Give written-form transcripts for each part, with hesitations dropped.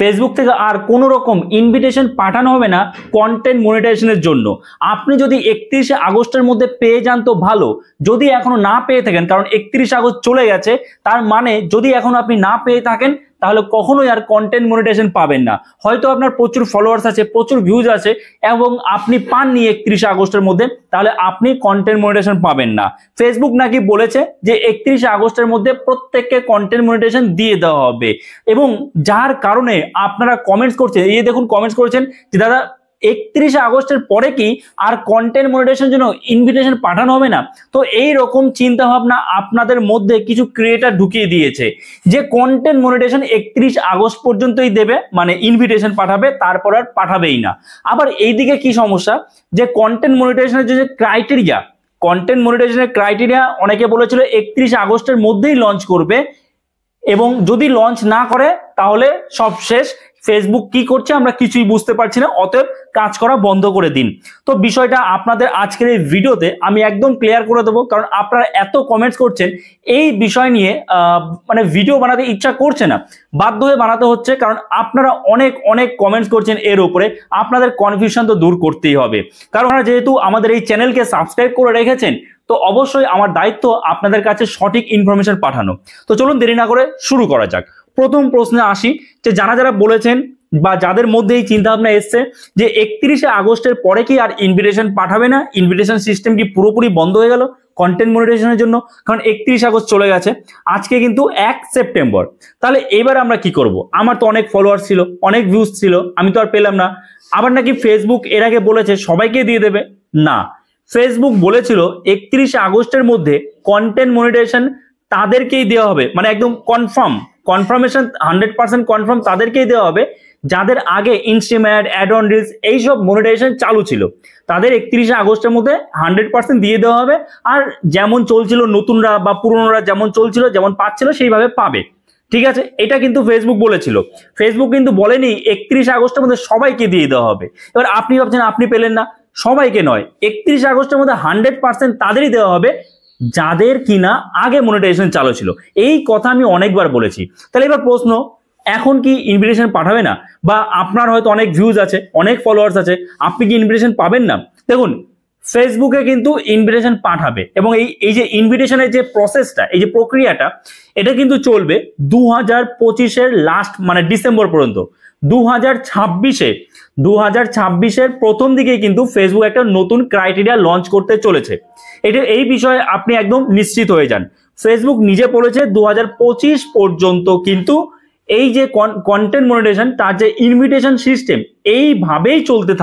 Facebook থেকে আর কোনো রকম ইনভিটেশন পাঠানো হবে না কন্টেন্ট মনিটাইজেশনের জন্য। আপনি যদি 31শে আগস্টের মধ্যে পেয়ে যান তো ভালো, যদি এখনো না পেয়ে থাকেন, কারণ 31শে আগস্ট চলে গেছে, তার মানে যদি এখনো আপনি না পেয়ে থাকেন তাহলে কখনোই আর কন্টেন্ট মনিটাইজেশন পাবেন না। হয়তো আপনার প্রচুর ফলোয়ার্স আছে, প্রচুর ভিউজ আছে এবং আপনি পাননি 31শে আগস্টের মধ্যে, তাহলে আপনি কন্টেন্ট মনিটাইজেশন পাবেন না। ফেসবুক নাকি বলেছে যে 31শে আগস্টের মধ্যে প্রত্যেককে কন্টেন্ট মনিটাইজেশন দিয়ে দেওয়া হবে, এবং যার কারণে আপনারা কমেন্টস করছেন, এই দেখুন কমেন্টস করেছেন যে দাদা 31শে আগস্টের পরে কি আর কন্টেন্ট মনিটাইজেশনের জন্য ইনভিটেশন পাঠানো হবে না? তো এই রকম চিন্তা ভাবনা আপনাদের মধ্যে কিছু ক্রিয়েটার ঢুকিয়ে দিয়েছে যে কন্টেন্ট মনিটাইজেশন 31 আগস্ট পর্যন্তই দেবে, মানে ইনভিটেশন পাঠাবে, তারপর আর পাঠাবেই না। আবার এইদিকে কি সমস্যা, যে কন্টেন্ট মনিটাইজেশনের যে ক্রাইটেরিয়া, কন্টেন্ট মনিটাইজেশনের ক্রাইটেরিয়া অনেকে বলেছিল 31 আগস্টের মধ্যেই লঞ্চ করবে, এবং যদি লঞ্চ না করে তাহলে সব শেষ। ফেসবুক কি করছে আমরা কিছুই বুঝতে পারছি না, অতএব কাজ করা বন্ধ করে দিন। তো বিষয়টা আপনাদের আজকের এই ভিডিওতে আমি একদম ক্লিয়ার করে দেবো, কারণ আপনারা এত কমেন্টস করছেন এই বিষয় নিয়ে, মানে ভিডিও বানাতে ইচ্ছা করছে না, বাধ্য হয়ে বানাতে হচ্ছে, কারণ আপনারা অনেক অনেক কমেন্টস করছেন এর উপরে। আপনাদের কনফিউশন তো দূর করতেই হবে, কারণ আপনারা যেহেতু আমাদের এই চ্যানেলকে সাবস্ক্রাইব করে রেখেছেন, তো অবশ্যই আমার দায়িত্ব আপনাদের কাছে সঠিক ইনফরমেশন পাঠানো। তো চলুন দেরি না করে শুরু করা যাক। প্রথম প্রশ্নে আসি, যে যারা বলেছেন বা যাদের মধ্যে এই চিন্তা ভাবনা এসছে যে 31শে আগস্টের পরে কি আর ইনভিটেশন পাঠাবে না, ইনভিটেশন সিস্টেম কি পুরোপুরি বন্ধ হয়ে গেল কন্টেন্ট মনিটাইজেশনের জন্য, কারণ 31 আগস্ট চলে গেছে, আজকে কিন্তু 1 সেপ্টেম্বর। তাহলে এবার আমরা কি করব? আমার তো অনেক ফলোয়ার ছিল, অনেক ভিউজ ছিল, আমি তো আর পেলাম না। আবার নাকি ফেসবুক এর আগে বলেছে সবাইকে দিয়ে দেবে, না, ফেসবুক বলেছিল 31শে আগস্টের মধ্যে কন্টেন্ট মনিটাইজেশন তাদেরকেই দেওয়া হবে, মানে একদম কনফার্মেশন 100% কনফার্ম তাদেরকেই দেওয়া হবে যাদের আগে ইনস্টাম্যাট, অ্যাড অন রিলস এইসব মনিটাইজেশন চালু ছিল, তাদের 31শে আগস্টের মধ্যে 100% দিয়ে দেওয়া হবে। আর যেমন চলছিল নতুনরা বা পুরনোরা যেমন চলছিল, যেমন পাচ্ছিল সেইভাবে পাবে। ঠিক আছে, এটা কিন্তু ফেসবুক বলেছিল। ফেসবুক কিন্তু বলেনি 31শে আগস্টের মধ্যে সবাইকে দিয়ে দেওয়া হবে। এবার আপনি ভাবছেন আপনি পেলেন না, সবাইকে নয়, 31শে আগস্টের মধ্যে 100% তাদেরই দেওয়া হবে যাদের কিনা আগে মনিটাইজেশন চালু ছিল। এই কথা আমি অনেকবার বলেছি। তাহলে এবার প্রশ্ন, এখন কি ইনভিটেশন পাঠাবে না? বা আপনার হয়তো অনেক ভিউজ আছে, অনেক ফলোয়ার্স আছে, আপনি কি ইনভিটেশন পাবেন না? দেখুন, ফেসবুকে কিন্তু ইনভিটেশন পাঠাবে, এবং এই যে ইনভিটেশনের যে প্রসেসটা, এই যে প্রক্রিয়াটা, এটা কিন্তু চলবে 2025-এর লাস্ট, মানে ডিসেম্বর পর্যন্ত। 2026-এর প্রথম দিকে কিন্তু ফেসবুক একটা নতুন ক্রাইটেরিয়া লঞ্চ করতে চলেছে। এই বিষয়ে আপনি একদম নিশ্চিত হয়ে যান। ফেসবুক নিজে বলেছে 2025 পর্যন্ত কিন্তু এই যে কন্টেন্ট মনিটাইজেশন, তার যে ইনভিটেশন সিস্টেম এইভাবেই চলতে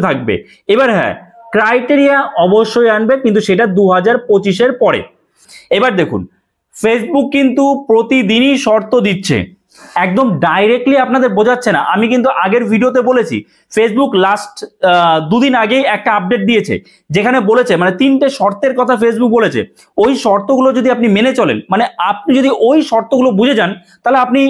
থাকবে। এবার হ্যাঁ, ক্রাইটেরিয়া অবশ্যই আনবে, কিন্তু সেটা 2025-এর পরে। এবার দেখুন, ফেসবুক কিন্তু প্রতিদিনই শর্ত দিচ্ছে, একদম ডাইরেক্টলি আপনাদের বোঝাচ্ছে না। আমি কিন্তু আগের ভিডিওতে বলেছি, ফেসবুক লাস্ট 2 দিন আগেই একটা আপডেট দিয়েছে, যেখানে বলেছে, মানে 3টে শর্তের কথা ফেসবুক বলেছে। ওই শর্তগুলো যদি আপনি মেনে চলেন, মানে আপনি যদি ওই শর্তগুলো বুঝে যান, তাহলে আপনি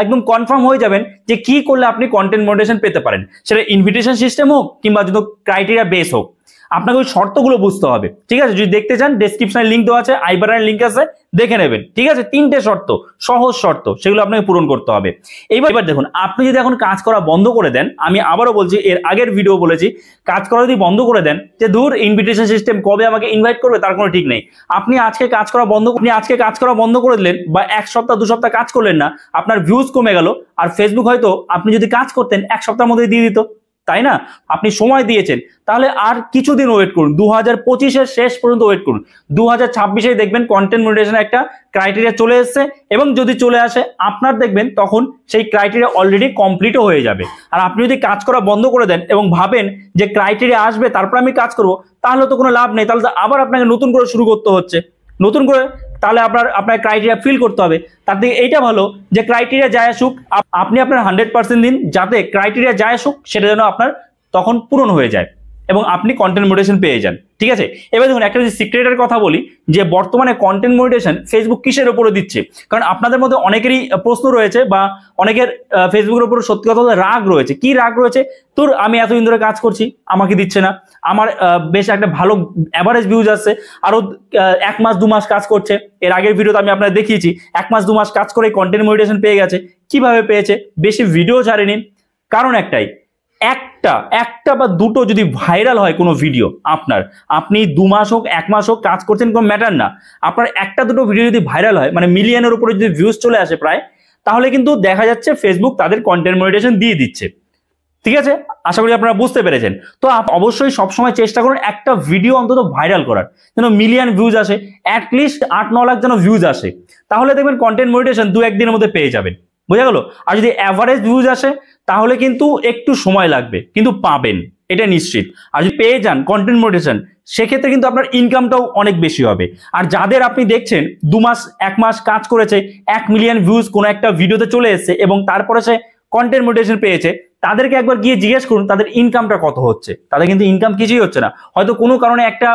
একদম কনফার্ম হয়ে যাবেন যে কি করলে আপনি কন্টেন্ট মনিটাইজেশন পেতে পারেন, সেটা ইনভিটেশন সিস্টেম হোক কিংবা যদি ক্রাইটেরিয়া বেস হোক। আপনাকে ওই শর্তগুলো বুঝতে হবে। ঠিক আছে, যদি দেখতে চান ডেসক্রিপশনে লিঙ্ক দেওয়া আছে, আই বাটনের লিঙ্ক আছে, দেখে নেবেন। ঠিক আছে, 3টে শর্ত, সহজ শর্ত, সেগুলো আপনাকে পূরণ করতে হবে। এবার দেখুন, আপনি যদি এখন কাজ করা বন্ধ করে দেন, আমি আবারও বলছি, এর আগের ভিডিও বলেছি, কাজ করা যদি বন্ধ করে দেন, যে ধুর ইনভিটেশন সিস্টেম কবে আমাকে ইনভাইট করবে তার কোনো ঠিক নেই, আপনি আজকে কাজ করা বন্ধ করে দিলেন, বা 1 সপ্তাহ 2 সপ্তাহ কাজ করলেন না, আপনার ভিউজ কমে গেল, আর ফেসবুক হয়তো আপনি যদি কাজ করতেন 1 সপ্তাহের মধ্যে দিয়ে দিত, তাই না? আপনি সময় দিয়েছেন, তাহলে আর কিছুদিন ওয়েট করুন, 2025-এর শেষ পর্যন্ত ওয়েট করুন। 2026-এ দেখবেন কন্টেন্ট মনিটাইজেশন একটা ক্রাইটেরিয়া চলে এসেছে, এবং যদি চলে আসে আপনার দেখবেন তখন সেই ক্রাইটেরিয়া অলরেডি কমপ্লিটও হয়ে যাবে। আর আপনি যদি কাজ করা বন্ধ করে দেন এবং ভাবেন যে ক্রাইটেরিয়া আসবে তারপর আমি কাজ করব, তাহলে তো কোনো লাভ নেই, তাহলে তো আবার আপনাকে নতুন করে শুরু করতে হচ্ছে, নতুন করে, তাহলে আপনার ক্রাইটেরিয়া ফিল করতে হবে। তার থেকে এইটা ভালো যে ক্রাইটেরিয়া যায় আসুক, আপনি আপনার 100% দিন, যাতে ক্রাইটেরিয়া যায় আসুক সেটা যেন আপনার তখন পূরণ হয়ে যায়। এবং আপনি কন্টেন্ট মনিটাইজেশন পেয়ে যান। ঠিক আছে, এবার দেখুন একটা যদি সিক্রেটের কথা বলি যে বর্তমানে কন্টেন্ট মনিটাইজেশন ফেসবুক কিসের উপরে দিচ্ছে, কারণ আপনাদের মধ্যে অনেকেরই প্রশ্ন রয়েছে বা অনেকের ফেসবুকের উপর সত্যি কথা বলতে রাগ রয়েছে। কি রাগ রয়েছে? তোর আমি এতদিন ধরে কাজ করছি, আমাকে দিচ্ছে না, আমার বেশ একটা ভালো অ্যাভারেজ ভিউজ আসছে, আরো 1 মাস 2 মাস কাজ করছে, এর আগের ভিডিওতে আমি আপনাদের দেখিয়েছি 1 মাস 2 মাস কাজ করে কন্টেন্ট মনিটাইজেশন পেয়ে গেছে। কিভাবে পেয়েছে? বেশি ভিডিও ছাড়েনি, কারণ একটাই, একটা বা দুটো যদি ভাইরাল হয় কোনো ভিডিও আপনার, আপনি 2 মাস হোক 1 মাস হোক কাজ করছেন কোনো ম্যাটার না, আপনার একটা দুটো ভিডিও যদি ভাইরাল হয় মানে মিলিয়নের উপরে যদি ভিউজ চলে আসে প্রায়, তাহলে কিন্তু দেখা যাচ্ছে ফেসবুক তাদের কন্টেন্ট মনিটাইজেশন দিয়ে দিচ্ছে। ঠিক আছে, আশা করি আপনারা বুঝতে পেরেছেন। তো অবশ্যই সবসময় চেষ্টা করুন একটা ভিডিও অন্তত ভাইরাল করার, যেন মিলিয়ন ভিউজ আসে, অ্যাটলিস্ট 8-9 লাখ যেন ভিউজ আসে, তাহলে দেখবেন কন্টেন্ট মনিটাইজেশন 2-1 দিনের মধ্যে পেয়ে যাবেন। বোঝা গেল? আর যদি অ্যাভারেজ ভিউজ আসে তাহলে কিন্তু একটু সময় লাগবে, কিন্তু পাবেন, এটা নিশ্চিত। আর যদি পেয়ে যান কন্টেন্ট মনিটাইজেশন, সেক্ষেত্রে কিন্তু আপনার ইনকামটাও অনেক বেশি হবে। আর যাদের আপনি দেখছেন 2 মাস 1 মাস কাজ করেছে, 1 মিলিয়ন ভিউজ কোনো একটা ভিডিওতে চলে এসেছে এবং তারপরে সে কন্টেন্ট মনিটাইজেশন পেয়েছে, তাদেরকে একবার গিয়ে জিজ্ঞেস করুন তাদের ইনকামটা কত হচ্ছে। তাদের কিন্তু ইনকাম কিছুই হচ্ছে না, হয়তো কোনো কারণে একটা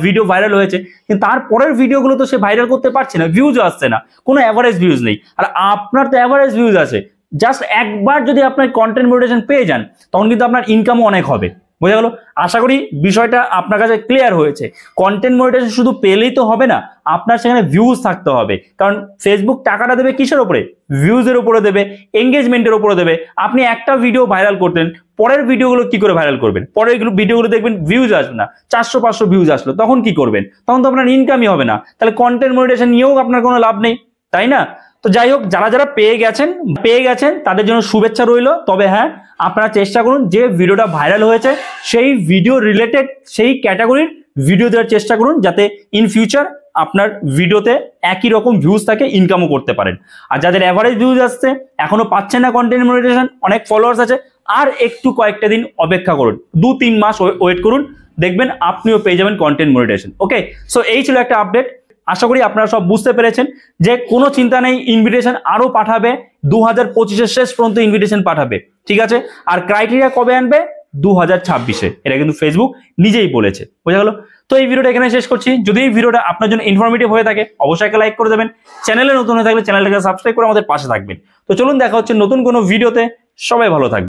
ভিডিও ভাইরাল হয়েছে, কিন্তু তারপরের ভিডিওগুলো তো সে ভাইরাল করতে পারছে না, ভিউজও আসছে না, কোনো অ্যাভারেজ ভিউজ নেই। আর আপনার তো অ্যাভারেজ ভিউজ আছে, জাস্ট একবার যদি আপনার কন্টেন্ট মনিটাইজেশন পেয়ে যান, তখন কিন্তু আপনার ইনকামও অনেক হবে। বোঝা গেল? আশা করি বিষয়টা আপনার কাছে ক্লিয়ার হয়েছে। কন্টেন্ট মনিটাইজেশন শুধু পেলেই তো হবে না, আপনার সেখানে ভিউজ থাকতে হবে, কারণ ফেসবুক টাকাটা দেবে কিসের উপরে? ভিউজের উপরে দেবে, এঙ্গেজমেন্টের উপরে দেবে। আপনি একটা ভিডিও ভাইরাল করতেন, পরের ভিডিওগুলো কি করে ভাইরাল করবেন? পরের ভিডিওগুলো দেখবেন ভিউজ আসবে না, 400-500 ভিউজ আসলো, তখন কি করবেন? তখন তো আপনার ইনকামই হবে না, তাহলে কন্টেন্ট মনিটাইজেশন নিয়েও আপনার কোনো লাভ নেই, তাই না? তো যাই হোক, যারা যারা পেয়ে গেছেন তাদের জন্য শুভেচ্ছা রইল। তবে হ্যাঁ, আপনারা চেষ্টা করুন যে ভিডিওটা ভাইরাল হয়েছে সেই ভিডিও রিলেটেড সেই ক্যাটাগরির ভিডিও দেওয়ার চেষ্টা করুন, যাতে ইন ফিউচার আপনার ভিডিওতে একই রকম ভিউজ থাকে, ইনকামও করতে পারেন। আর যাদের অ্যাভারেজ ভিউজ আসছে, এখনো পাচ্ছেন না কন্টেন্ট মনিটাইজেশন, অনেক ফলোয়ার্স আছে, আর একটু কয়েকটা দিন অপেক্ষা করুন, 2-3 মাস ওয়েট করুন, দেখবেন আপনিও পেয়ে যাবেন কন্টেন্ট মনিটাইজেশন। ওকে, সো এই ছিল একটা আপডেট। আশা করি আপনারা সব বুঝতে পেরেছেন যে কোনো চিন্তা নেই, ইনভিটেশন আরো পাঠাবে, 2025-এর শেষ পর্যন্ত ইনভিটেশন পাঠাবে। ঠিক আছে, আর ক্রাইটেরিয়া কবে আনবে? 2026-এ, এটা কিন্তু ফেসবুক নিজেই বলেছে। বোঝা গেল? তো এই ভিডিওটা এখানে শেষ করছি। যদি এই ভিডিওটা আপনার জন্য ইনফরমেটিভ হয়ে থাকে, অবশ্যই একটা লাইক করে দেবেন। চ্যানেলে নতুন হয়ে থাকলে চ্যানেলটাকে সাবস্ক্রাইব করে আমাদের পাশে থাকবেন। তো চলুন, দেখা হচ্ছে নতুন কোনো ভিডিওতে। সবাই ভালো থাকবেন।